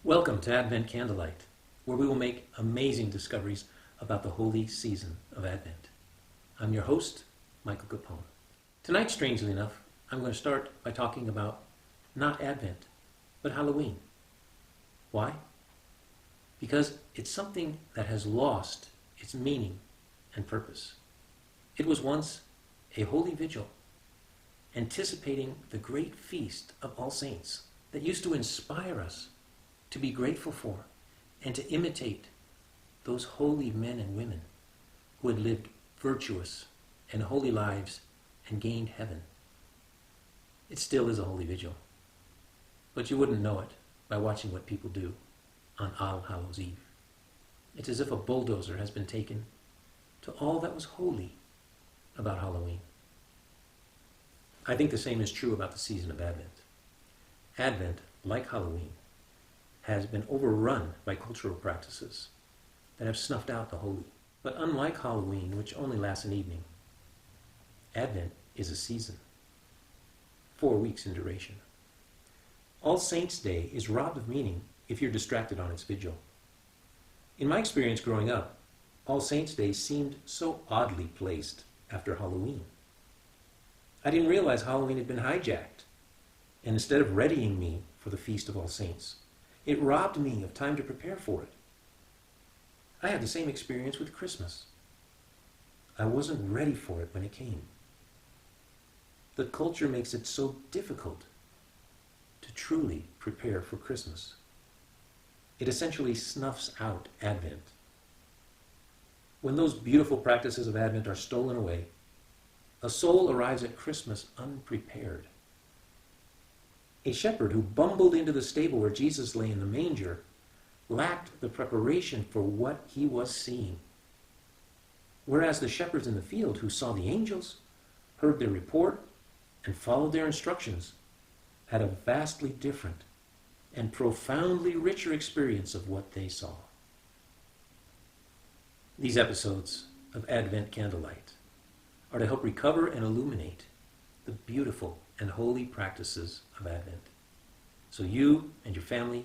Welcome to Advent Candlelight, where we will make amazing discoveries about the holy season of Advent. I'm your host, Michael Capone. Tonight, strangely enough, I'm going to start by talking about not Advent, but Halloween. Why? Because it's something that has lost its meaning and purpose. It was once a holy vigil, anticipating the great feast of All Saints that used to inspire us to be grateful for and to imitate those holy men and women who had lived virtuous and holy lives and gained heaven. It still is a holy vigil, but you wouldn't know it by watching what people do on All Hallows Eve. It's as if a bulldozer has been taken to all that was holy about Halloween. I think the same is true about the season of Advent. Advent, like Halloween, has been overrun by cultural practices that have snuffed out the holy. But unlike Halloween, which only lasts an evening, Advent is a season, 4 weeks in duration. All Saints' Day is robbed of meaning if you're distracted on its vigil. In my experience growing up, All Saints' Day seemed so oddly placed after Halloween. I didn't realize Halloween had been hijacked, and instead of readying me for the Feast of All Saints, it robbed me of time to prepare for it. I had the same experience with Christmas. I wasn't ready for it when it came. The culture makes it so difficult to truly prepare for Christmas. It essentially snuffs out Advent. When those beautiful practices of Advent are stolen away, a soul arrives at Christmas unprepared. A shepherd who bumbled into the stable where Jesus lay in the manger lacked the preparation for what he was seeing. Whereas the shepherds in the field who saw the angels, heard their report, and followed their instructions had a vastly different and profoundly richer experience of what they saw. These episodes of Advent Candlelight are to help recover and illuminate the beautiful and holy practices of Advent, so you and your family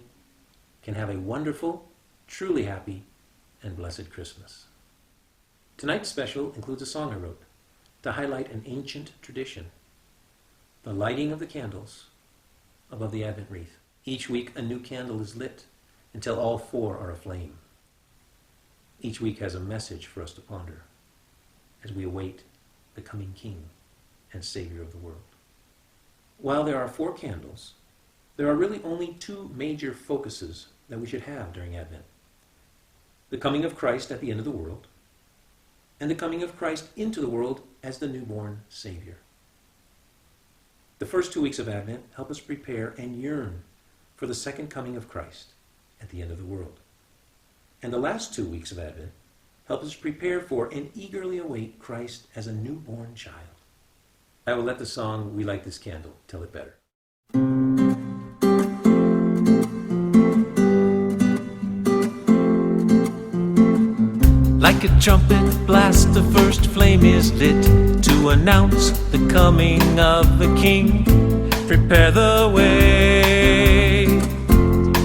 can have a wonderful, truly happy, and blessed Christmas. Tonight's special includes a song I wrote to highlight an ancient tradition, the lighting of the candles above the Advent wreath. Each week a new candle is lit until all 4 are aflame. Each week has a message for us to ponder as we await the coming King and Savior of the world. While there are 4 candles, there are really only 2 major focuses that we should have during Advent. The coming of Christ at the end of the world, and the coming of Christ into the world as the newborn Savior. The first 2 weeks of Advent help us prepare and yearn for the second coming of Christ at the end of the world. And the last 2 weeks of Advent help us prepare for and eagerly await Christ as a newborn child. I will let the song "We Light This Candle" tell it better. Like a trumpet blast, the first flame is lit to announce the coming of the King. Prepare the way,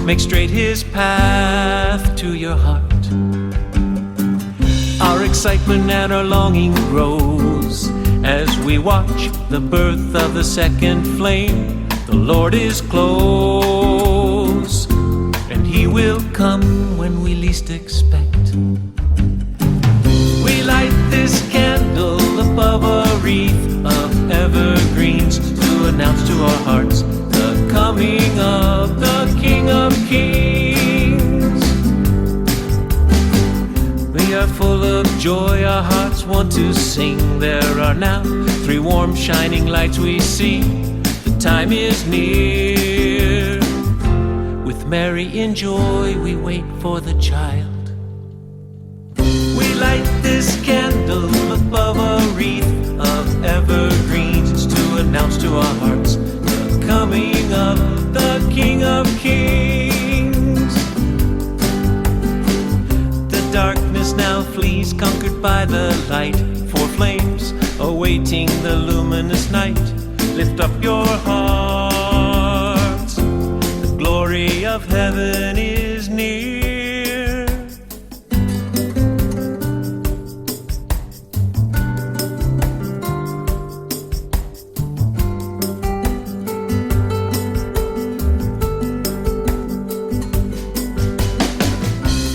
make straight his path to your heart. Our excitement and our longing grows as we watch the birth of the second flame. The Lord is close, and he will come when we least expect. We light this candle above a wreath of evergreens to announce to our hearts the coming of the King of Kings. We are full of joy, our hearts want to sing. There are now 3 warm shining lights we see. The time is near. With Mary in joy we wait for the child. We light this candle above a wreath of evergreens to announce to our hearts the coming of the King of Kings. The darkness now flees, conquered by the light. 4 flames awaiting the luminous night. Lift up your hearts, the glory glory of heaven is near.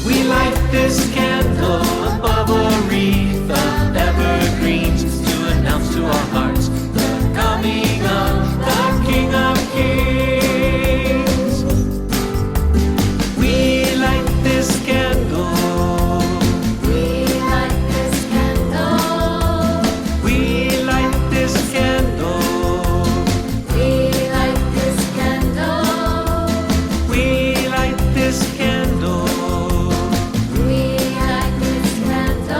We light this candle above a wreath of evergreens to announce to our hearts the coming of the King of Kings. We light this candle. We light this candle. We light this candle. We light this candle. We light this candle. We light this candle.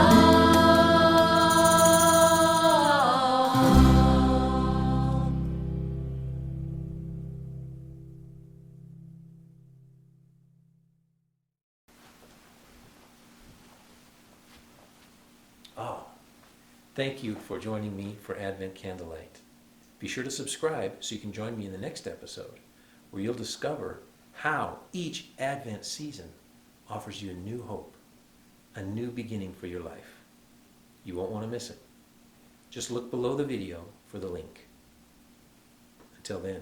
Oh, thank you for joining me for Advent Candlelight. Be sure to subscribe so you can join me in the next episode, where you'll discover how each Advent season offers you a new hope, a new beginning for your life. You won't want to miss it. Just look below the video for the link. Until then.